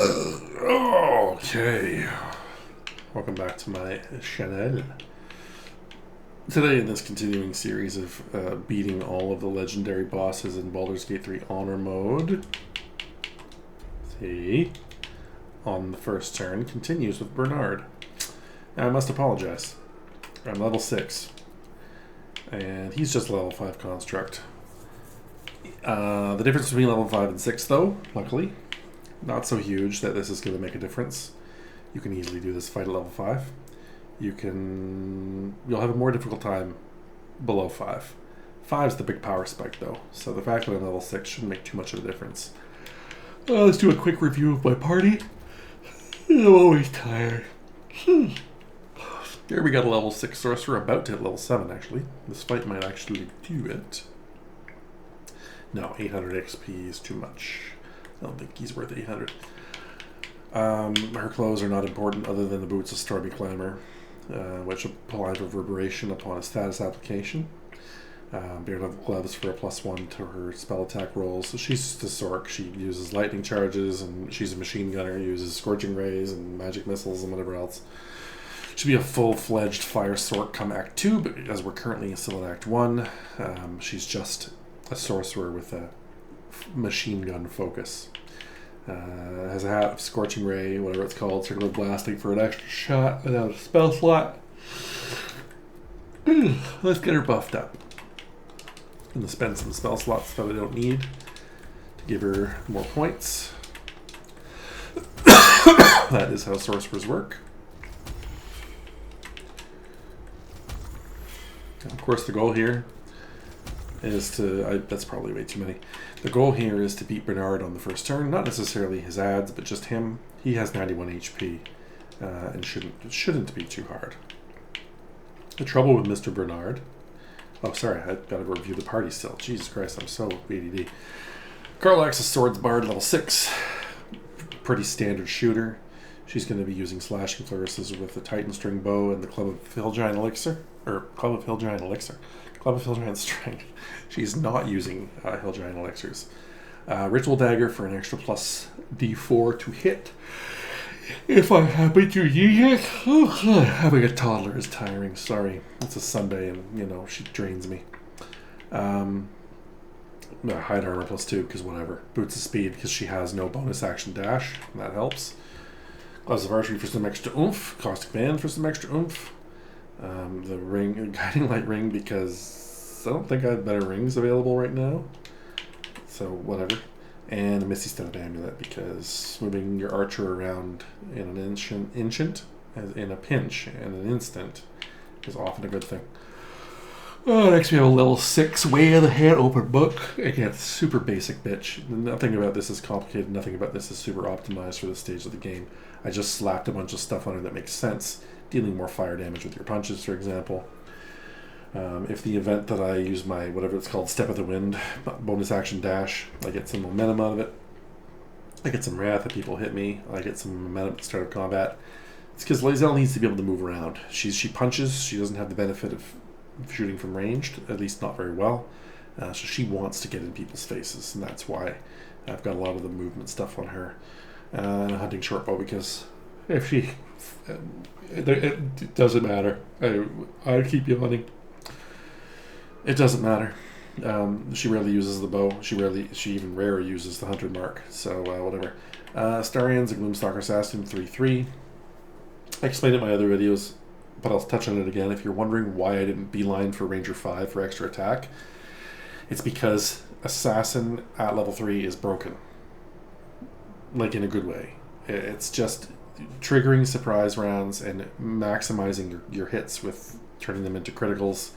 Okay. Welcome back to my channel. Today, in this continuing series of beating all of the legendary bosses in Baldur's Gate 3 Honor Mode, on the first turn, continues with Bernard. Now, I must apologize. I'm level 6, and he's just level 5 construct. The difference between level 5 and 6, though, luckily, not so huge that this is going to make a difference. You can easily do this fight at level 5. You'll have a more difficult time below 5. 5's the big power spike, though, so the fact that I'm level 6 shouldn't make too much of a difference. Let's do a quick review of my party. I'm always tired. Here we got a level 6 sorcerer, about to hit level 7, actually. This fight might actually do it. No, 800 XP is too much. I don't think he's worth 800. Her clothes are not important other than the boots of Stormy Clamor, which apply reverberation upon a status application. Bare level gloves for a +1 to her spell attack rolls. So she's the Sork. She uses lightning charges, and she's a machine gunner, uses scorching rays and magic missiles and whatever else. Should be a full-fledged fire Sork come Act 2, but as we're currently still in Act 1, she's just a sorcerer with a machine gun focus. Has a hat of scorching ray, whatever it's called, circular blasting for an extra shot without a spell slot. Let's get her buffed up. I'm going to spend some spell slots that I don't need to give her more points. That is how sorcerers work. And of course, the goal here is to... that's probably way too many. The goal here is to beat Bernard on the first turn. Not necessarily his ads, but just him. He has 91 HP and shouldn't be too hard. The trouble with Mr. Bernard... Oh, sorry, I've got to review the party still. Jesus Christ, I'm so ADD. Carlax is Swords Bard, level 6. Pretty standard shooter. She's going to be using slashing flourishes with the Titan String Bow and the Club of Hill Giant Elixir. Club of Hill Giant Strength. She's not using Hill Giant Elixirs. Ritual Dagger for an extra plus D4 to hit. If I happen to use it. Oh, God. Having a toddler is tiring. Sorry. It's a Sunday and, she drains me. Hide armor +2 because whatever. Boots of Speed because she has no bonus action dash. And that helps. Gloves of Archery for some extra oomph. Caustic Band for some extra oomph. The ring, Guiding Light Ring because I don't think I have better rings available right now. So, whatever. And a Misty Step Amulet because moving your archer around in an in a pinch and an instant is often a good thing. Next we have a level 6 Way of the Hand open book. Again, super basic bitch. Nothing about this is complicated. Nothing about this is super optimized for this stage of the game. I just slapped a bunch of stuff on her that makes sense. Dealing more fire damage with your punches, for example. If the event that I use my, whatever it's called, Step of the Wind, bonus action dash, I get some momentum out of it. I get some wrath if people hit me. I get some momentum at the start of combat. It's because Lae'zel needs to be able to move around. She punches. She doesn't have the benefit of shooting from ranged, at least not very well. So she wants to get in people's faces, and that's why I've got a lot of the movement stuff on her. And a hunting shortbow because if she... It doesn't matter. I keep yawning. It doesn't matter. She rarely uses the bow. She even rarely uses the hunter mark. So whatever. Starian's a Gloomstalker Assassin 3/3. I explained it in my other videos, but I'll touch on it again. If you're wondering why I didn't beeline for Ranger 5 for extra attack, it's because Assassin at level 3 is broken. Like in a good way. It's just triggering surprise rounds and maximizing your hits with turning them into criticals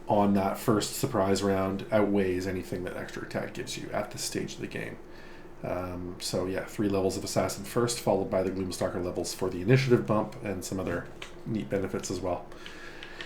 on that first surprise round outweighs anything that extra attack gives you at this stage of the game. So yeah, 3 levels of Assassin first, followed by the Gloomstalker levels for the initiative bump and some other neat benefits as well.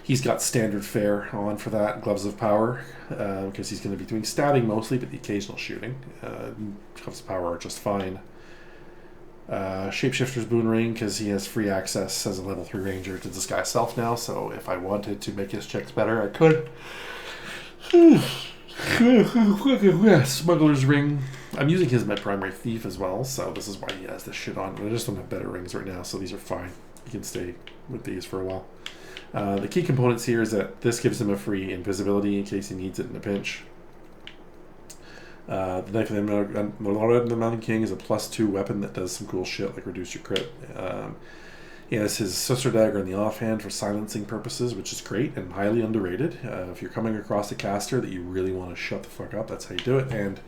He's got standard fare on for that, Gloves of Power, because he's going to be doing stabbing mostly, but the occasional shooting. Gloves of Power are just fine. Shapeshifter's Boon Ring, because he has free access as a level 3 ranger to Disguise Self now, so if I wanted to make his checks better, I could. Smuggler's Ring. I'm using his my primary thief as well, so this is why he has this shit on. But I just don't have better rings right now, so these are fine. You can stay with these for a while. The key components here is that this gives him a free invisibility in case he needs it in a pinch. The Knife of the Mountain King is a +2 weapon that does some cool shit like reduce your crit. He has his Sister Dagger in the offhand for silencing purposes, which is great and highly underrated. If you're coming across a caster that you really want to shut the fuck up, that's how you do it. And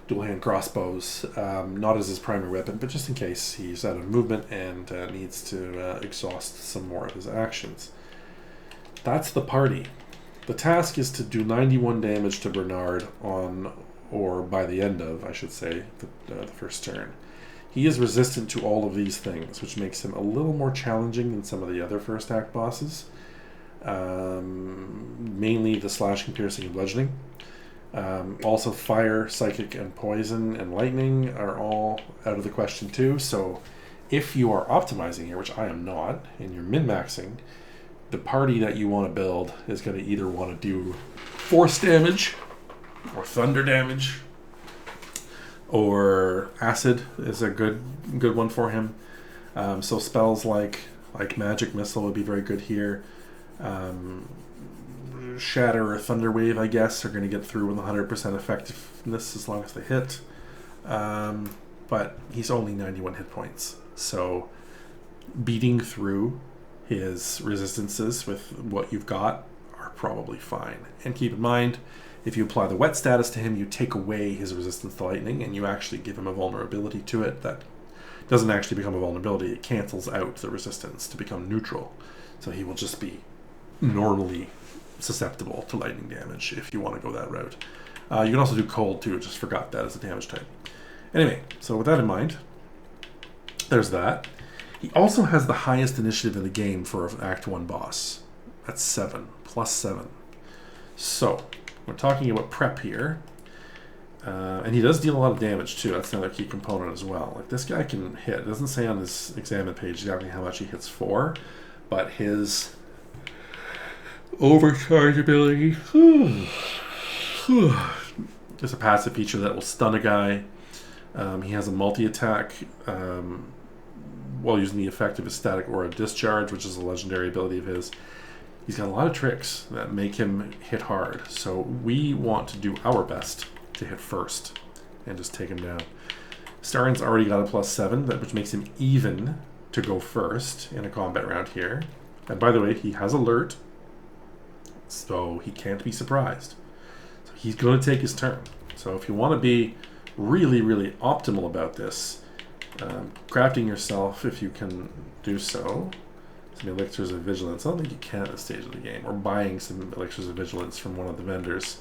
dual hand crossbows, not as his primary weapon, but just in case he's out of movement and needs to exhaust some more of his actions. That's the party. The task is to do 91 damage to Bernard on, or by the end of, I should say, the first turn. He is resistant to all of these things, which makes him a little more challenging than some of the other first act bosses. Mainly the slashing, piercing, and bludgeoning. Also fire, psychic, and poison, and lightning are all out of the question too. So if you are optimizing here, which I am not, and you're min-maxing, the party that you want to build is going to either want to do force damage, or thunder damage, or acid is a good one for him. So spells like Magic Missile would be very good here. Shatter or Thunder Wave, I guess, are going to get through with 100% effectiveness as long as they hit. But he's only 91 hit points, so beating through his resistances with what you've got are probably fine. And keep in mind, if you apply the wet status to him, you take away his resistance to lightning, and you actually give him a vulnerability to it that doesn't actually become a vulnerability. It cancels out the resistance to become neutral. So he will just be normally susceptible to lightning damage if you want to go that route. You can also do cold too, just forgot that as a damage type. Anyway, so with that in mind, there's that. He also has the highest initiative in the game for an Act 1 boss. That's 7, +7. So we're talking about prep here. And he does deal a lot of damage too. That's another key component as well. Like, this guy can hit. It doesn't say on his examine page exactly how much he hits for, but his overcharge ability is a passive feature that will stun a guy. He has a multi-attack while using the effect of his static aura discharge, which is a legendary ability of his. He's got a lot of tricks that make him hit hard, so we want to do our best to hit first and just take him down. Starian's already got a +7, which makes him even to go first in a combat round here. And by the way, he has alert, so he can't be surprised. So he's going to take his turn. So if you want to be really, really optimal about this, crafting yourself, if you can do so, some elixirs of vigilance. I don't think you can at this stage of the game. Or buying some elixirs of vigilance from one of the vendors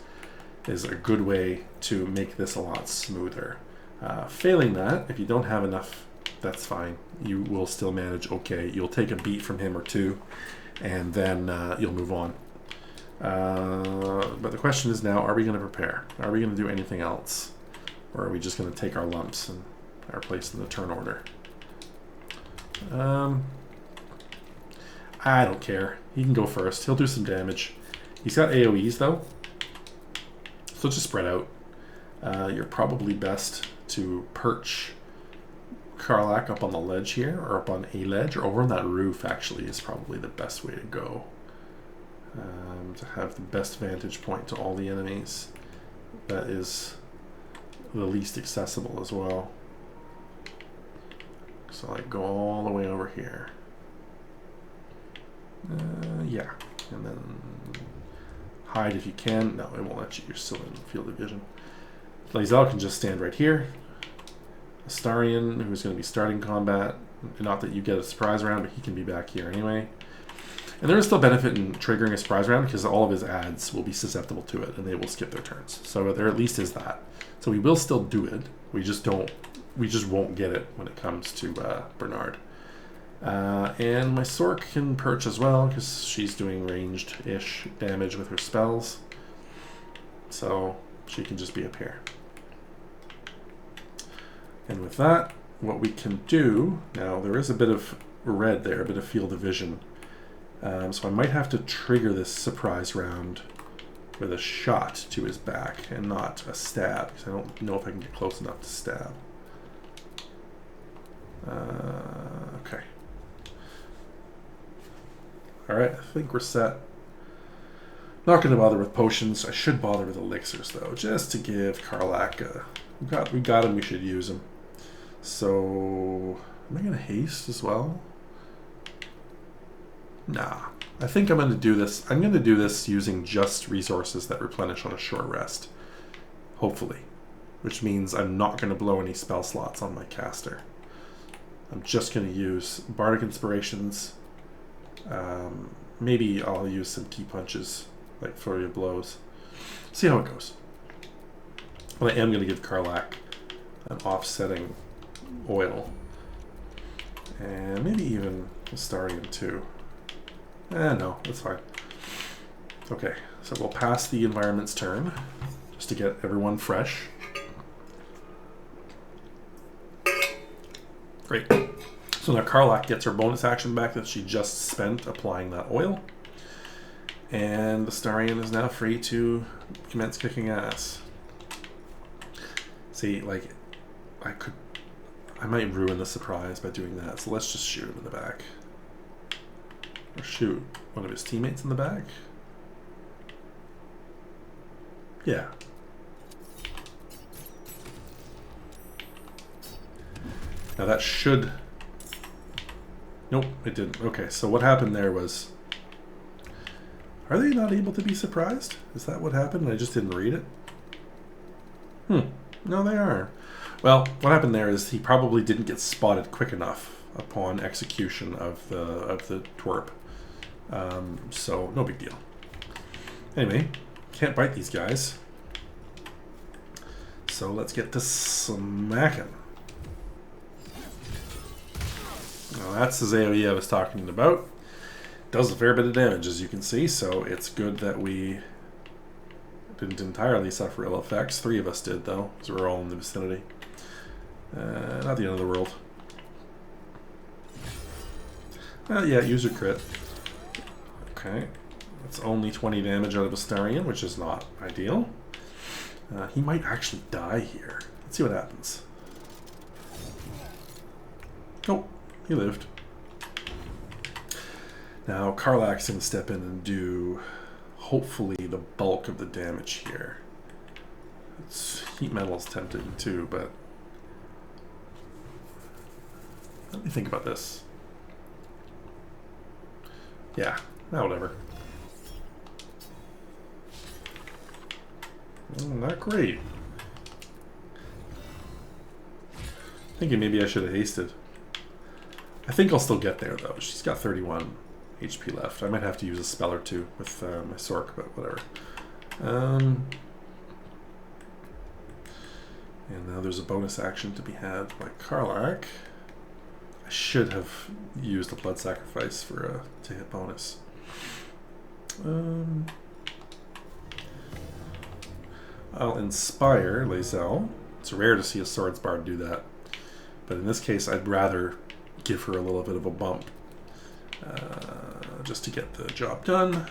is a good way to make this a lot smoother. Failing that, if you don't have enough, that's fine. You will still manage okay. You'll take a beat from him or two, and then you'll move on. But the question is now, are we going to prepare? Are we going to do anything else? Or are we just going to take our lumps and our place in the turn order? I don't care. He can go first. He'll do some damage. He's got AoEs though, so just spread out. You're probably best to perch Karlach up on the ledge here, or up on a ledge, or over on that roof actually is probably the best way to go. To have the best vantage point to all the enemies. That is the least accessible as well. So like go all the way over here. Yeah, and then hide if you can. No, it won't let you. You're still in field of vision. Lae'zel can just stand right here. Astarion, who's going to be starting combat. Not that you get a surprise round, but he can be back here anyway. And there is still benefit in triggering a surprise round because all of his adds will be susceptible to it, and they will skip their turns. So there at least is that. So we will still do it. We just won't get it when it comes to Bernard. And my Sork can perch as well because she's doing ranged-ish damage with her spells. So she can just be up here. And with that, what we can do, now there is a bit of red there, a bit of field of vision. So I might have to trigger this surprise round with a shot to his back and not a stab, because I don't know if I can get close enough to stab. Okay. Alright, I think we're set. Not going to bother with potions. I should bother with elixirs, though, just to give Karlak a... We got him, we should use him. So... Am I going to haste as well? Nah. I think I'm going to do this. I'm going to do this using just resources that replenish on a short rest. Hopefully. Which means I'm not going to blow any spell slots on my caster. I'm just going to use Bardic Inspirations. Maybe I'll use some key punches, like Flurry of Blows. See how it goes. But I am going to give Karlak an offsetting oil. And maybe even Astarion too. No, that's fine. Okay, so we'll pass the environment's turn, just to get everyone fresh. Great. So now Karlak gets her bonus action back that she just spent applying that oil. And the Astarion is now free to commence kicking ass. See, like, I might ruin the surprise by doing that, so let's just shoot him in the back. Or shoot one of his teammates in the back. Yeah. Now that should... Nope, it didn't. Okay, so what happened there was... Are they not able to be surprised? Is that what happened? I just didn't read it? No, they are. Well, what happened there is he probably didn't get spotted quick enough upon execution of the twerp. So no big deal. Anyway, can't bite these guys. So let's get to smacking. Now that's the AoE I was talking about. Does a fair bit of damage, as you can see, so it's good that we didn't entirely suffer ill effects. 3 of us did, though, because we're all in the vicinity. Not the end of the world. Yeah, user crit. Okay. That's only 20 damage out of Astarion, which is not ideal. He might actually die here. Let's see what happens. Oh, he lived. Now, Karlak's going to step in and do, hopefully, the bulk of the damage here. Heat metal's tempting too, but let me think about this. Yeah, whatever. Not great. Thinking maybe I should have hasted. I think I'll still get there, though. She's got 31 HP left. I might have to use a spell or two with my Sork, but whatever. And now there's a bonus action to be had by Karlak. I should have used a blood sacrifice for a to-hit bonus. I'll inspire Lae'zel. It's rare to see a swords bard do that, but in this case I'd rather give her a little bit of a bump just to get the job done.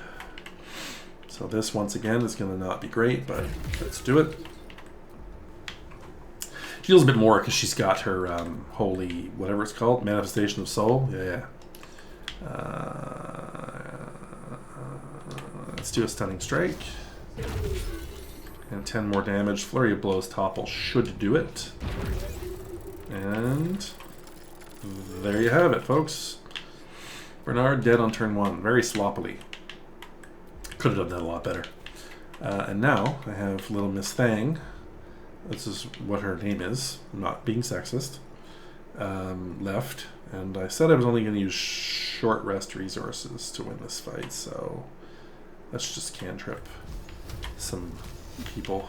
So this once again is going to not be great, but let's do it. She deals a bit more because she's got her holy, whatever it's called, manifestation of soul. Yeah. Let's do a stunning strike. And 10 more damage. Flurry of Blows topple should do it. And there you have it, folks. Bernard dead on turn 1. Very sloppily. Could have done that a lot better. And now I have little Miss Thang. This is what her name is. I'm not being sexist. Left. And I said I was only going to use short rest resources to win this fight, so let's just cantrip some people.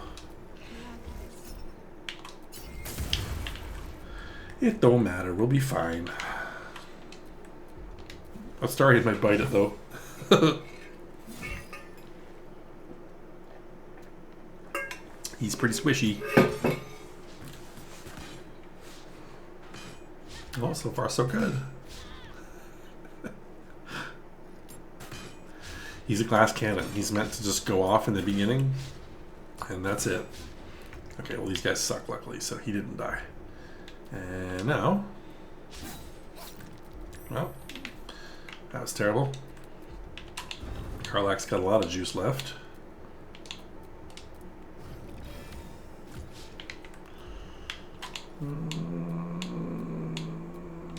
It don't matter. We'll be fine. Astarion might bite it, though. He's pretty squishy. Oh, so far so good. He's a glass cannon. He's meant to just go off in the beginning, and that's it. Okay, well, these guys suck, luckily, so he didn't die. And now... Well, that was terrible. Karlach's got a lot of juice left.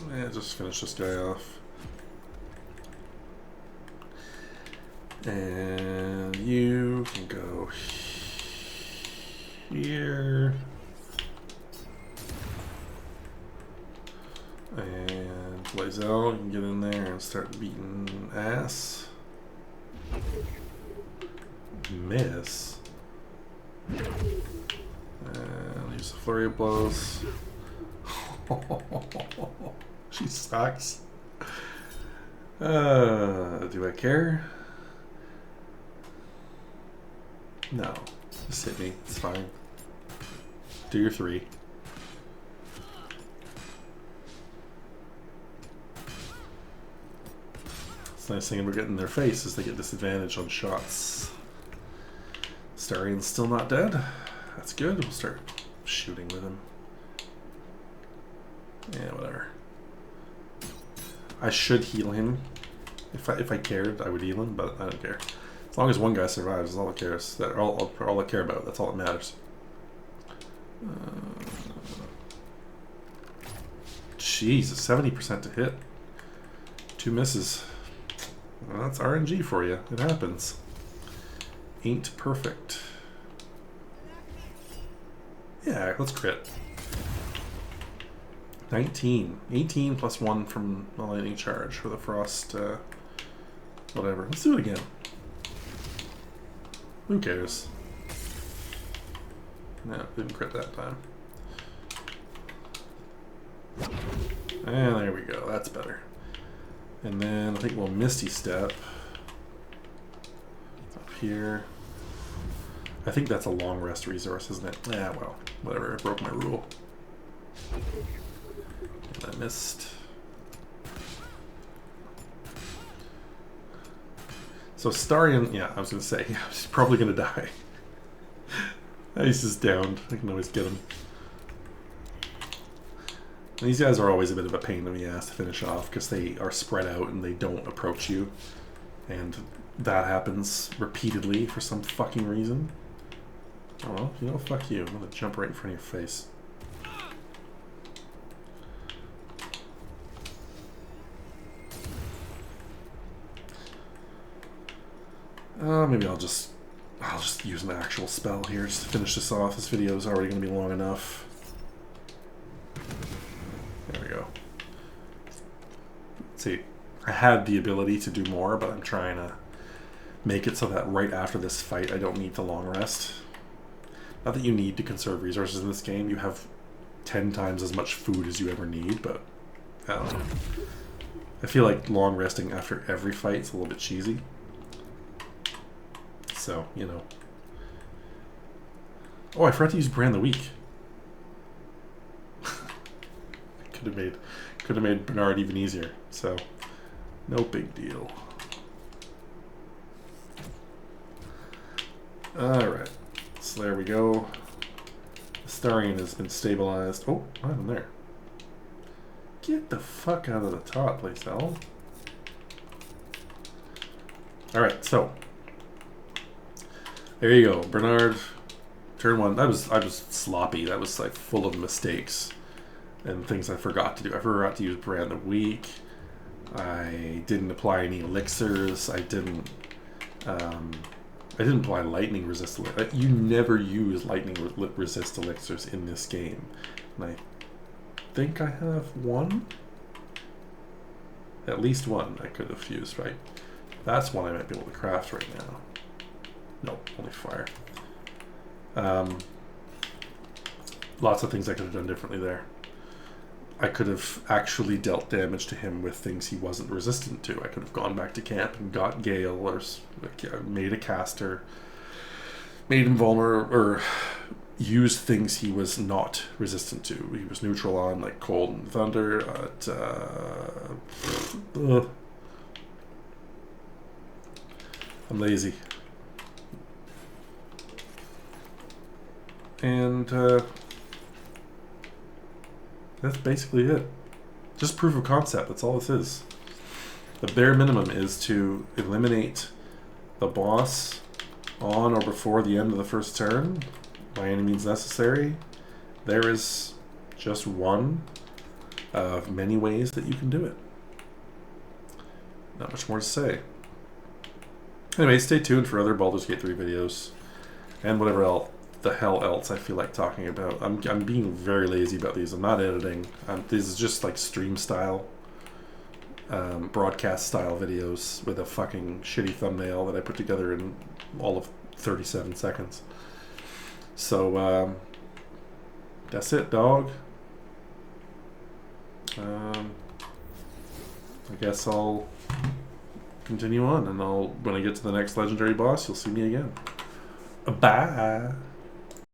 Yeah, just finish this guy off. And you can go here. And Blazel, you can get in there and start beating ass. Miss. And use a flurry of blows. She sucks. Do I care? No. Just hit me. It's fine. Do your 3. It's the nice thing about getting in their face is they get disadvantage on shots. Starian's still not dead. That's good. We'll start shooting with him. Yeah, whatever. I should heal him. If I cared, I would heal him, but I don't care. As long as one guy survives, that's all it cares. That's all I care about. That's all that matters. Jesus, 70% to hit. 2 misses. Well, that's RNG for you. It happens. Ain't perfect. Yeah, let's crit. 19. 18 plus 1 from the lightning charge for the frost, whatever. Let's do it again. Who cares? No, didn't crit that time. And there we go. That's better. And then I think we'll Misty Step up here. I think that's a long rest resource, isn't it? Yeah, well, whatever. I broke my rule. And I missed. So Starian, yeah, I was going to say, he's probably going to die. He's just downed. I can always get him. And these guys are always a bit of a pain in the ass to finish off because they are spread out and they don't approach you. And that happens repeatedly for some fucking reason. Oh, well, you know, fuck you. I'm going to jump right in front of your face. Maybe I'll just use an actual spell here just to finish this off. This video is already going to be long enough. There we go. See, I had the ability to do more, but I'm trying to make it so that right after this fight I don't need to long rest. Not that you need to conserve resources in this game. You have 10 times as much food as you ever need, but I don't know. I feel like long resting after every fight is a little bit cheesy. So, you know. Oh, I forgot to use Brand the Week. Could have made Bernard even easier. So, no big deal. Alright. So there we go. The Starian has been stabilized. Oh, right in there. Get the fuck out of the top, Blazel. Alright, so there you go, Bernard. Turn 1. I was sloppy. That was like full of mistakes and things I forgot to do. I forgot to use Brand the Week. I didn't apply any elixirs. I didn't apply lightning resist. You never use lightning resist elixirs in this game, and I think I have one. At least one I could have used, right? That's one I might be able to craft right now. Nope, only fire. Lots of things I could have done differently there. I could have actually dealt damage to him with things he wasn't resistant to. I could have gone back to camp and got Gale, or made a caster, made him vulnerable, or used things he was not resistant to. He was neutral on, like cold and thunder. I'm lazy. And that's basically it. Just proof of concept, that's all this is. The bare minimum is to eliminate the boss on or before the end of the first turn by any means necessary. There is just one of many ways that you can do it. Not much more to say. Anyway, stay tuned for other Baldur's Gate 3 videos and whatever else the hell else I feel like talking about. I'm being very lazy about these. I'm not editing. This is just like stream style, broadcast style videos with a fucking shitty thumbnail that I put together in all of 37 seconds. So that's it, dog. I guess I'll continue on, and when I get to the next legendary boss, you'll see me again. Bye.